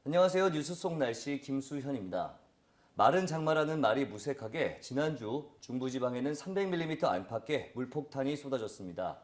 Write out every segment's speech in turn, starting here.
안녕하세요. 뉴스 속 날씨 김수현입니다. 마른 장마라는 말이 무색하게 지난주 중부지방에는 300mm 안팎의 물폭탄이 쏟아졌습니다.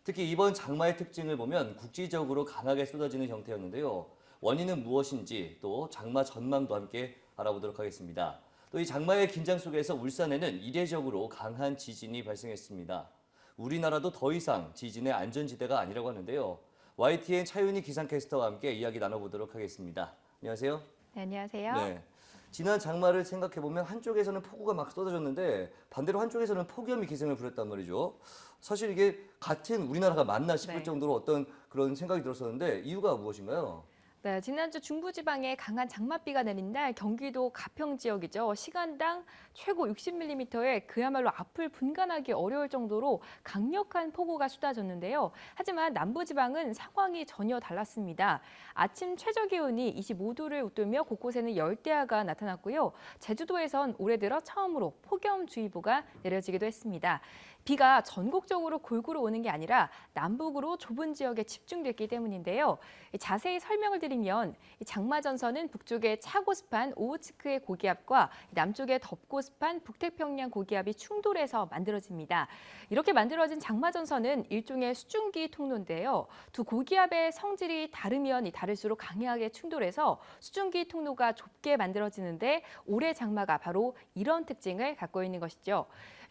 특히 이번 장마의 특징을 보면 국지적으로 강하게 쏟아지는 형태였는데요. 원인은 무엇인지 또 장마 전망도 함께 알아보도록 하겠습니다. 또 이 장마의 긴장 속에서 울산에는 이례적으로 강한 지진이 발생했습니다. 우리나라도 더 이상 지진의 안전지대가 아니라고 하는데요. YTN 차윤희 기상캐스터와 함께 이야기 나눠보도록 하겠습니다. 안녕하세요. 네, 안녕하세요. 네. 지난 장마를 생각해보면 한쪽에서는 폭우가 막 쏟아졌는데 반대로 한쪽에서는 폭염이 기승을 부렸단 말이죠. 사실 이게 같은 우리나라가 맞나 싶을 네. 정도로 어떤 그런 생각이 들었었는데 이유가 무엇인가요? 네, 지난주 중부지방에 강한 장맛비가 내린 날 경기도 가평 지역이죠. 시간당 최고 60mm의 그야말로 앞을 분간하기 어려울 정도로 강력한 폭우가 쏟아졌는데요. 하지만 남부지방은 상황이 전혀 달랐습니다. 아침 최저 기온이 25도를 웃돌며 곳곳에는 열대야가 나타났고요. 제주도에선 올해 들어 처음으로 폭염주의보가 내려지기도 했습니다. 비가 전국적으로 골고루 오는 게 아니라 남북으로 좁은 지역에 집중됐기 때문인데요. 자세히 설명을 드리면 장마 전선은 북쪽의 차고 습한 오호츠크의 고기압과 남쪽의 덥고 습한 북태평양 고기압이 충돌해서 만들어집니다. 이렇게 만들어진 장마 전선은 일종의 수증기 통로인데요. 두 고기압의 성질이 다르면 다를수록 강하게 충돌해서 수증기 통로가 좁게 만들어지는데 올해 장마가 바로 이런 특징을 갖고 있는 것이죠.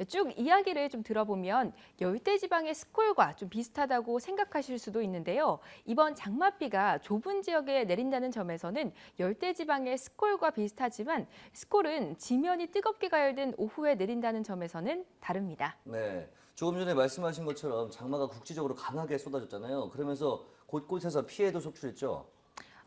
쭉 이야기를 좀 들어보면 열대지방의 스콜과 좀 비슷하다고 생각하실 수도 있는데요. 이번 장맛비가 좁은 지역에 내린다는 점에서는 열대지방의 스콜과 비슷하지만 스콜은 지면이 뜨겁게 가열된 오후에 내린다는 점에서는 다릅니다. 네. 조금 전에 말씀하신 것처럼 장마가 국지적으로 강하게 쏟아졌잖아요. 그러면서 곳곳에서 피해도 속출했죠.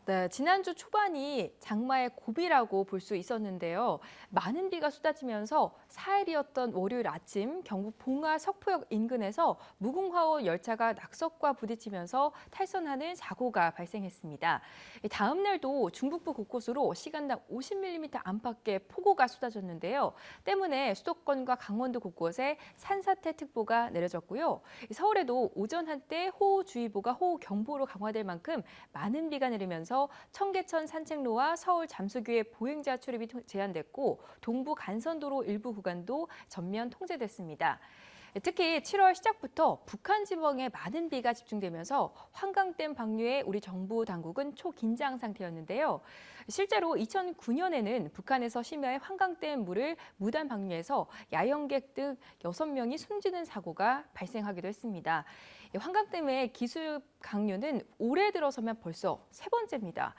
네, 지난주 초반이 장마의 고비라고 볼 수 있었는데요. 많은 비가 쏟아지면서 4일이었던 월요일 아침 경북 봉화 석포역 인근에서 무궁화호 열차가 낙석과 부딪히면서 탈선하는 사고가 발생했습니다. 다음 날도 중북부 곳곳으로 시간당 50mm 안팎의 폭우가 쏟아졌는데요. 때문에 수도권과 강원도 곳곳에 산사태 특보가 내려졌고요. 서울에도 오전 한때 호우주의보가 호우경보로 강화될 만큼 많은 비가 내리면서 청계천 산책로와 서울 잠수교의 보행자 출입이 제한됐고 동부 간선도로 일부 구간도 전면 통제됐습니다. 특히 7월 시작부터 북한 지방에 많은 비가 집중되면서 환강댐 방류에 우리 정부 당국은 초긴장 상태였는데요. 실제로 2009년에는 북한에서 심야에 환강댐 물을 무단 방류해서 야영객 등 6명이 숨지는 사고가 발생하기도 했습니다. 환강댐의 기술 강류는 올해 들어서면 벌써 세 번째입니다.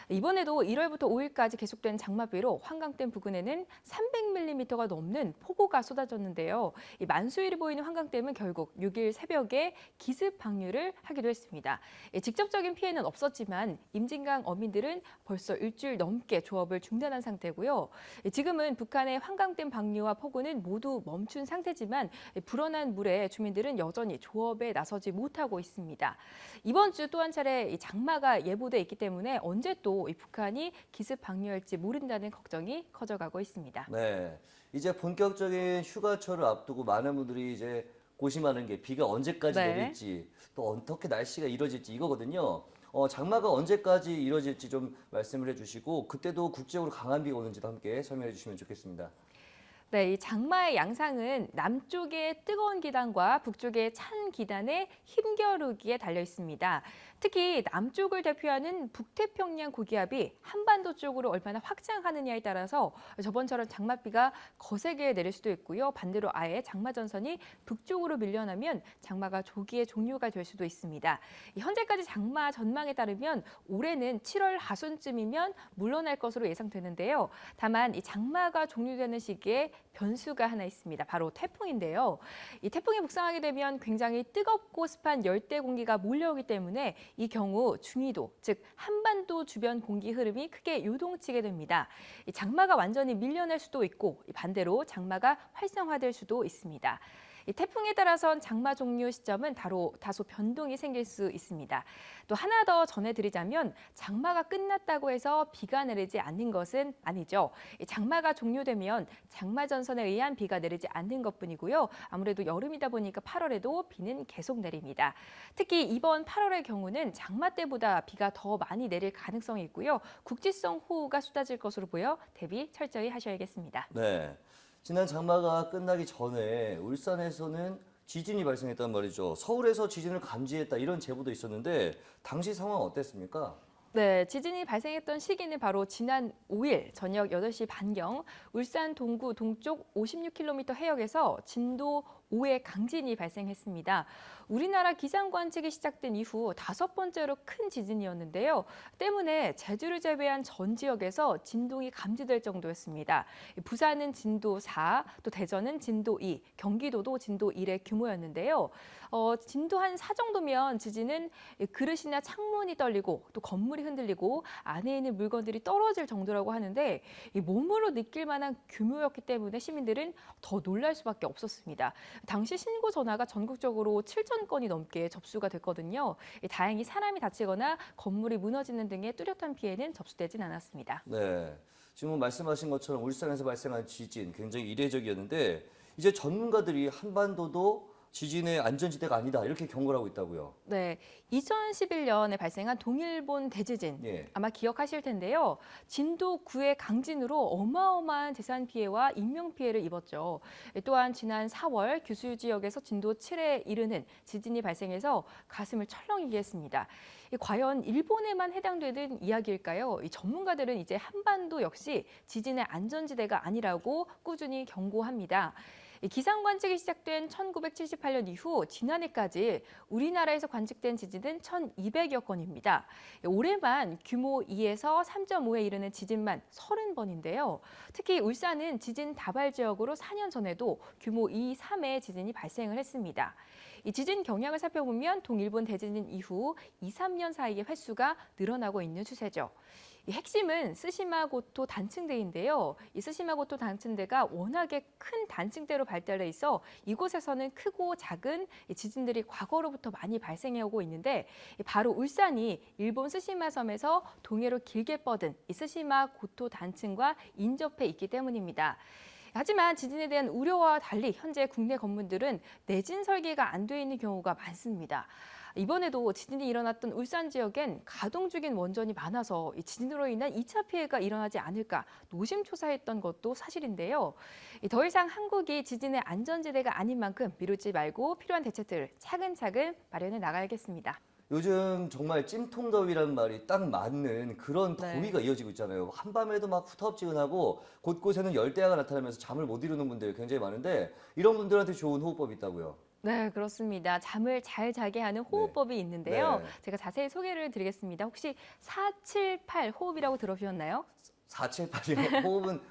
이번에도 1월부터 5일까지 계속된 장마비로 환강댐 부근에는 300mm가 넘는 폭우가 쏟아졌는데요. 이 만수일이 보이는 환강댐은 결국 6일 새벽에 기습 방류를 하기도 했습니다. 직접적인 피해는 없었지만 임진강 어민들은 벌써 일주일 넘게 조업을 중단한 상태고요. 지금은 북한의 환강댐 방류와 폭우는 모두 멈춘 상태지만 불어난 물에 주민들은 여전히 조업에 나서지 못하고 있습니다. 이번 주 또 한 차례 장마가 예보돼 있기 때문에 언제 또 이 북한이 기습 방류할지 모른다는 걱정이 커져가고 있습니다. 네. 이제 본격적인 휴가철을 앞두고 많은 분들이 이제 고심하는 게 비가 언제까지 네. 내릴지 또 어떻게 날씨가 이뤄질지 이거거든요. 장마가 언제까지 이뤄질지 좀 말씀을 해주시고 그때도 국지적으로 강한 비가 오는지도 함께 설명해 주시면 좋겠습니다. 네, 이 장마의 양상은 남쪽의 뜨거운 기단과 북쪽의 찬 기단의 힘겨루기에 달려 있습니다. 특히 남쪽을 대표하는 북태평양 고기압이 한반도 쪽으로 얼마나 확장하느냐에 따라서 저번처럼 장맛비가 거세게 내릴 수도 있고요. 반대로 아예 장마 전선이 북쪽으로 밀려나면 장마가 조기에 종료가 될 수도 있습니다. 현재까지 장마 전망에 따르면 올해는 7월 하순쯤이면 물러날 것으로 예상되는데요. 다만 이 장마가 종료되는 시기에 변수가 하나 있습니다. 바로 태풍인데요. 이 태풍이 북상하게 되면 굉장히 뜨겁고 습한 열대 공기가 몰려오기 때문에 이 경우 중위도, 즉 한반도 주변 공기 흐름이 크게 요동치게 됩니다. 이 장마가 완전히 밀려날 수도 있고 반대로 장마가 활성화될 수도 있습니다. 이 태풍에 따라선 장마 종료 시점은 다소 변동이 생길 수 있습니다. 또 하나 더 전해드리자면 장마가 끝났다고 해서 비가 내리지 않는 것은 아니죠. 이 장마가 종료되면 장마 전선에 의한 비가 내리지 않는 것뿐이고요. 아무래도 여름이다 보니까 8월에도 비는 계속 내립니다. 특히 이번 8월의 경우는 장마 때보다 비가 더 많이 내릴 가능성이 있고요. 국지성 호우가 쏟아질 것으로 보여 대비 철저히 하셔야겠습니다. 네. 지난 장마가 끝나기 전에 울산에서는 지진이 발생했단 말이죠. 서울에서 지진을 감지했다 이런 제보도 있었는데 당시 상황 어땠습니까? 네, 지진이 발생했던 시기는 바로 지난 5일 저녁 8시 반경 울산 동구 동쪽 56km 해역에서 진도 5의 강진이 발생했습니다. 우리나라 기상 관측이 시작된 이후 5번째로 큰 지진이었는데요. 때문에 제주를 제외한 전 지역에서 진동이 감지될 정도였습니다. 부산은 진도 4, 또 대전은 진도 2, 경기도도 진도 1의 규모였는데요. 진도 한 4 정도면 지진은 그릇이나 창문이 떨리고 또 건물이 흔들리고 안에 있는 물건들이 떨어질 정도라고 하는데 이 몸으로 느낄 만한 규모였기 때문에 시민들은 더 놀랄 수밖에 없었습니다. 당시 신고 전화가 전국적으로 7천 건이 넘게 접수가 됐거든요. 다행히 사람이 다치거나 건물이 무너지는 등의 뚜렷한 피해는 접수되진 않았습니다. 네. 지금 말씀하신 것처럼 울산에서 발생한 지진 굉장히 이례적이었는데 이제 전문가들이 한반도도 지진의 안전지대가 아니다 이렇게 경고를 하고 있다고요. 네, 2011년에 발생한 동일본 대지진 예. 아마 기억하실 텐데요. 진도 9의 강진으로 어마어마한 재산 피해와 인명 피해를 입었죠. 또한 지난 4월 규슈 지역에서 진도 7에 이르는 지진이 발생해서 가슴을 철렁이게 했습니다. 과연 일본에만 해당되는 이야기일까요? 이 전문가들은 이제 한반도 역시 지진의 안전지대가 아니라고 꾸준히 경고합니다. 기상 관측이 시작된 1978년 이후 지난해까지 우리나라에서 관측된 지진은 1,200여 건입니다. 올해만 규모 2에서 3.5에 이르는 지진만 30번인데요. 특히 울산은 지진 다발 지역으로 4년 전에도 규모 2, 3의 지진이 발생을 했습니다. 이 지진 경향을 살펴보면 동일본 대지진 이후 2, 3년 사이에 횟수가 늘어나고 있는 추세죠. 이 핵심은 스시마고토 단층대인데요. 이 스시마고토 단층대가 워낙에 큰 단층대로 발달돼 있어 이곳에서는 크고 작은 지진들이 과거로부터 많이 발생해오고 있는데 바로 울산이 일본 스시마 섬에서 동해로 길게 뻗은 이 스시마고토 단층과 인접해 있기 때문입니다. 하지만 지진에 대한 우려와 달리 현재 국내 건물들은 내진 설계가 안 돼 있는 경우가 많습니다. 이번에도 지진이 일어났던 울산 지역엔 가동 중인 원전이 많아서 이 지진으로 인한 2차 피해가 일어나지 않을까 노심초사했던 것도 사실인데요. 더 이상 한국이 지진의 안전지대가 아닌 만큼 미루지 말고 필요한 대책들을 차근차근 마련해 나가야겠습니다. 요즘 정말 찜통더위라는 말이 딱 맞는 그런 네. 더위가 이어지고 있잖아요. 한밤에도 막 후텁지근하고 곳곳에는 열대야가 나타나면서 잠을 못 이루는 분들이 굉장히 많은데 이런 분들한테 좋은 호흡법이 있다고요. 네, 그렇습니다. 잠을 잘 자게 하는 호흡법이 있는데요. 네. 제가 자세히 소개를 드리겠습니다. 혹시 478 호흡이라고 들어보셨나요? 478이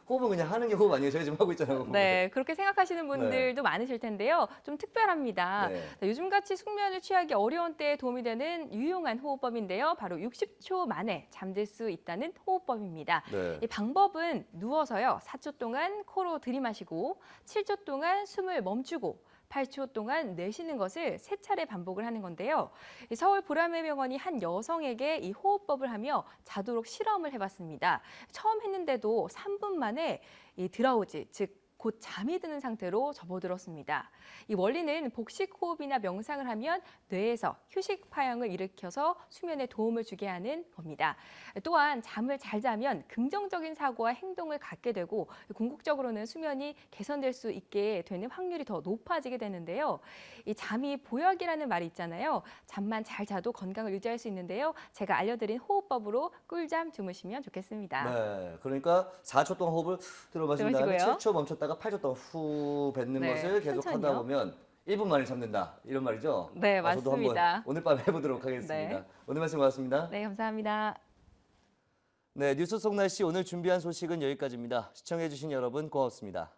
호흡은 그냥 하는 게 호흡 아니에요? 저희 지금 하고 있잖아요. 네, 그렇게 생각하시는 분들도 많으실 텐데요. 좀 특별합니다. 네. 요즘같이 숙면을 취하기 어려운 때에 도움이 되는 유용한 호흡법인데요. 바로 60초 만에 잠들 수 있다는 호흡법입니다. 네. 이 방법은 누워서요. 4초 동안 코로 들이마시고 7초 동안 숨을 멈추고 8초 동안 내쉬는 것을 3차례 반복을 하는 건데요. 서울 보라매병원이 한 여성에게 이 호흡법을 하며 자도록 실험을 해봤습니다. 처음 했는데도 3분 만에 이 드라우지, 즉 곧 잠이 드는 상태로 접어들었습니다. 이 원리는 복식 호흡이나 명상을 하면 뇌에서 휴식 파형을 일으켜서 수면에 도움을 주게 하는 겁니다. 또한 잠을 잘 자면 긍정적인 사고와 행동을 갖게 되고 궁극적으로는 수면이 개선될 수 있게 되는 확률이 더 높아지게 되는데요. 이 잠이 보약이라는 말이 있잖아요. 잠만 잘 자도 건강을 유지할 수 있는데요. 제가 알려드린 호흡법으로 꿀잠 주무시면 좋겠습니다. 네. 그러니까 4초 동안 호흡을 들어마신 다음에 들어마시고요. 7초 멈췄다가 8초 동안 후 뱉는 네, 것을 계속 하다 천천히요. 보면 1분 만에 잠든다. 이런 말이죠? 네, 저도 한번 맞습니다. 오늘 밤에 해보도록 하겠습니다. 네. 오늘 말씀 고맙습니다. 네, 감사합니다. 네, 뉴스 속 날씨 오늘 준비한 소식은 여기까지입니다. 시청해주신 여러분 고맙습니다.